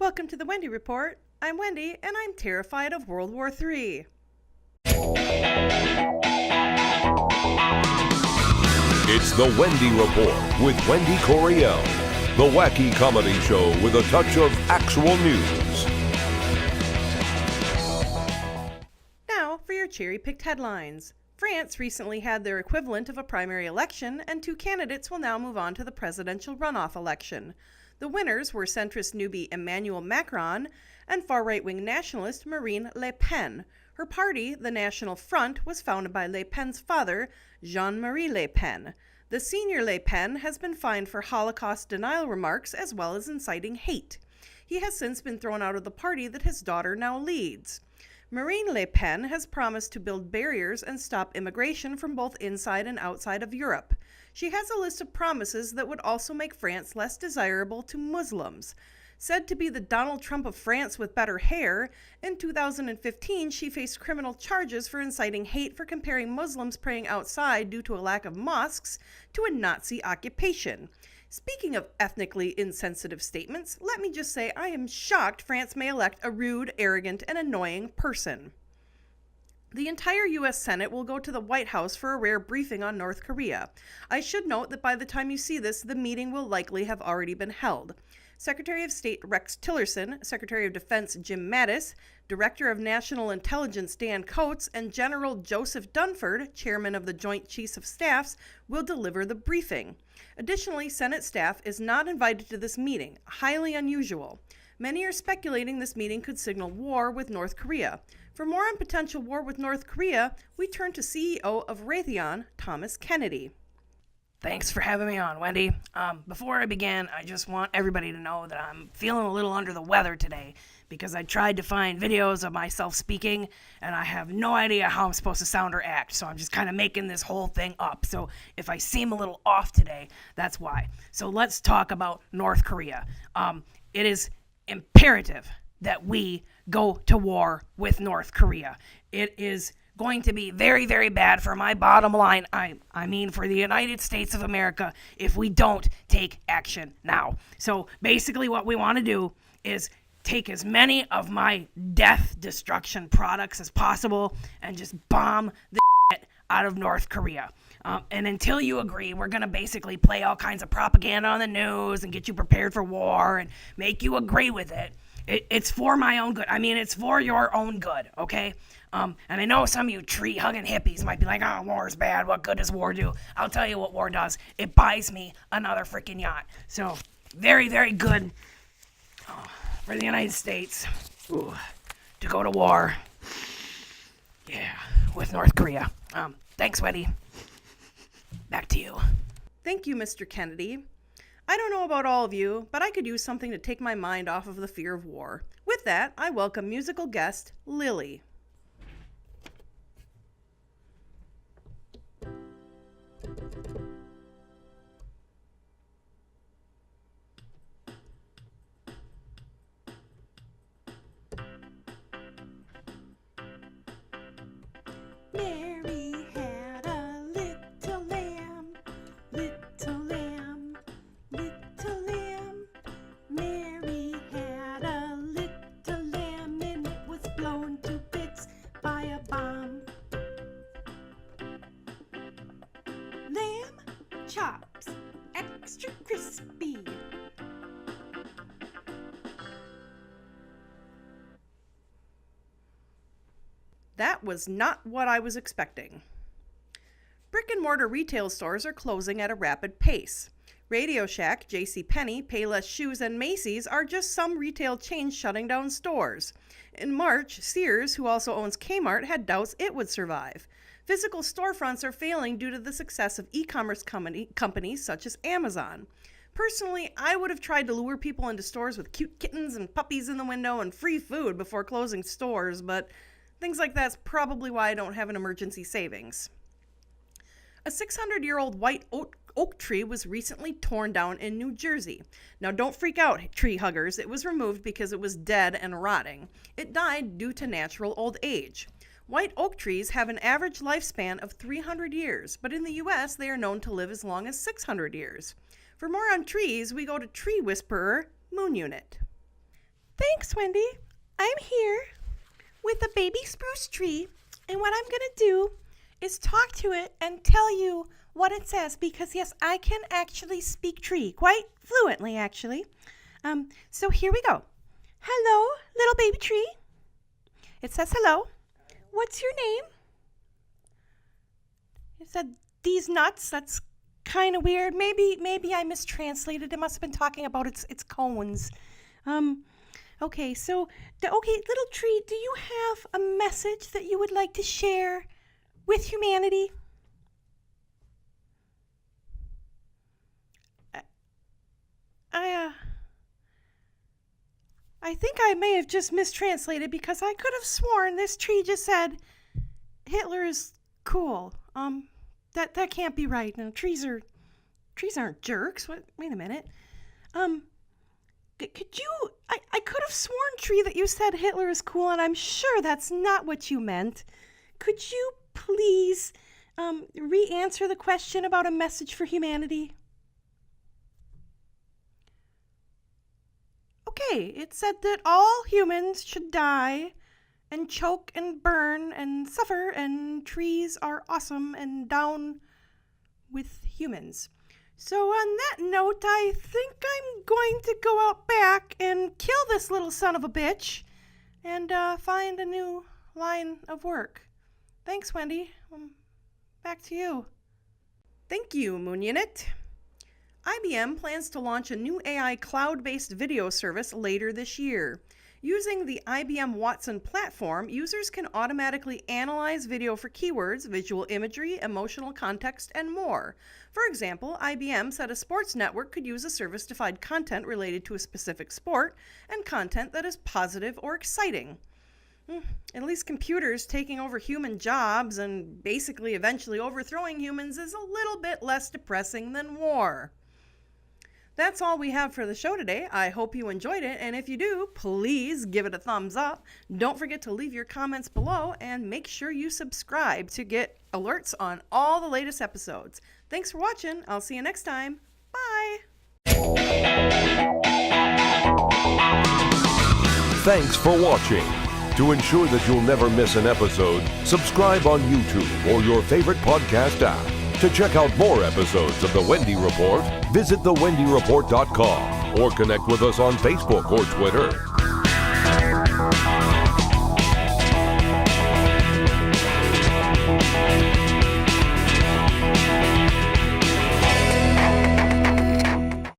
Welcome to the Wendy Report. I'm Wendy, and I'm terrified of World War III. It's the Wendy Report with Wendy Coriel, the wacky comedy show with a touch of actual news. Now for your cherry-picked headlines. France recently had their equivalent of a primary election, and two candidates will now move on to the presidential runoff election. The winners were centrist newbie Emmanuel Macron and far-right-wing nationalist Marine Le Pen. Her party, the National Front, was founded by Le Pen's father, Jean-Marie Le Pen. The senior Le Pen has been fined for Holocaust denial remarks as well as inciting hate. He has since been thrown out of the party that his daughter now leads. Marine Le Pen has promised to build barriers and stop immigration from both inside and outside of Europe. She has a list of promises that would also make France less desirable to Muslims. Said to be the Donald Trump of France with better hair, in 2015 she faced criminal charges for inciting hate for comparing Muslims praying outside due to a lack of mosques to a Nazi occupation. Speaking of ethnically insensitive statements, let me just say I am shocked France may elect a rude, arrogant, and annoying person. The entire U.S. Senate will go to the White House for a rare briefing on North Korea. I should note that by the time you see this, the meeting will likely have already been held. Secretary of State Rex Tillerson, Secretary of Defense Jim Mattis, Director of National Intelligence Dan Coats, and General Joseph Dunford, Chairman of the Joint Chiefs of Staffs, will deliver the briefing. Additionally, Senate staff is not invited to this meeting, highly unusual. Many are speculating this meeting could signal war with North Korea. For more on potential war with North Korea, we turn to CEO of Raytheon, Tom Kennedy. Thanks for having me on, Wendy. Before I begin, I just want everybody to know that I'm feeling a little under the weather today because I tried to find videos of myself speaking and I have no idea how I'm supposed to sound or act, so I'm just kind of making this whole thing up. So if I seem a little off today, that's why. So let's talk about North Korea. It is imperative that we go to war with North Korea. It is going to be very, very bad for my bottom line, I mean for the United States of America, if we don't take action now. So basically what we want to do is take as many of my death destruction products as possible and just bomb the shit out of North Korea. And until you agree, we're going to basically play all kinds of propaganda on the news and get you prepared for war and make you agree with it. It's for my own good. I mean, it's for your own good, okay? And I know some of you tree-hugging hippies might be like, oh, war is bad. What good does war do? I'll tell you what war does. It buys me another freaking yacht. So, very, very good for the United States to go to war. Yeah, with North Korea. Thanks, Wendy. Back to you. Thank you, Mr. Kennedy. I don't know about all of you, but I could use something to take my mind off of the fear of war. With that, I welcome musical guest Lilly. Mary had a little lamb, little lamb, little lamb. Mary had a little lamb and it was blown to bits by a bomb. Lamb chops, extra crispy. That was not what I was expecting. Brick-and-mortar retail stores are closing at a rapid pace. Radio Shack, JCPenney, Payless Shoes, and Macy's are just some retail chains shutting down stores. In March, Sears, who also owns Kmart, had doubts it would survive. Physical storefronts are failing due to the success of e-commerce companies such as Amazon. Personally, I would have tried to lure people into stores with cute kittens and puppies in the window and free food before closing stores, but things like that's probably why I don't have an emergency savings. A 600-year-old white oak tree was recently torn down in New Jersey. Now don't freak out, tree huggers. It was removed because it was dead and rotting. It died due to natural old age. White oak trees have an average lifespan of 300 years, but in the U.S. they are known to live as long as 600 years. For more on trees, we go to Tree Whisperer, Moon Unit. Thanks, Wendy. I'm here with a baby spruce tree, and what I'm going to do is talk to it and tell you what it says, because yes, I can actually speak tree quite fluently, actually. So here we go. Hello, little baby tree. It says hello. What's your name? It said these nuts. That's kind of weird. Maybe I mistranslated. It must have been talking about its cones. Okay, little tree, do you have a message that you would like to share with humanity? I think I may have just mistranslated, because I could have sworn this tree just said Hitler is cool. That can't be right. No, trees aren't jerks. Wait a minute. Could you? I could have sworn, tree, that you said Hitler is cool, and I'm sure that's not what you meant. Could you please re-answer the question about a message for humanity? Okay, it said that all humans should die and choke and burn and suffer, and trees are awesome and down with humans. So on that note, I think I'm going to go out back and kill this little son of a bitch and find a new line of work. Thanks, Wendy. Back to you. Thank you, Moon Unit. IBM plans to launch a new AI cloud-based video service later this year. Using the IBM Watson platform, users can automatically analyze video for keywords, visual imagery, emotional context, and more. For example, IBM said a sports network could use a service to find content related to a specific sport and content that is positive or exciting. At least computers taking over human jobs and basically eventually overthrowing humans is a little bit less depressing than war. That's all we have for the show today. I hope you enjoyed it, and if you do, please give it a thumbs up. Don't forget to leave your comments below, and make sure you subscribe to get alerts on all the latest episodes. Thanks for watching. I'll see you next time. Bye! Thanks for watching. To ensure that you'll never miss an episode, subscribe on YouTube or your favorite podcast app. To check out more episodes of The Wendy Report, visit thewendyreport.com or connect with us on Facebook or Twitter.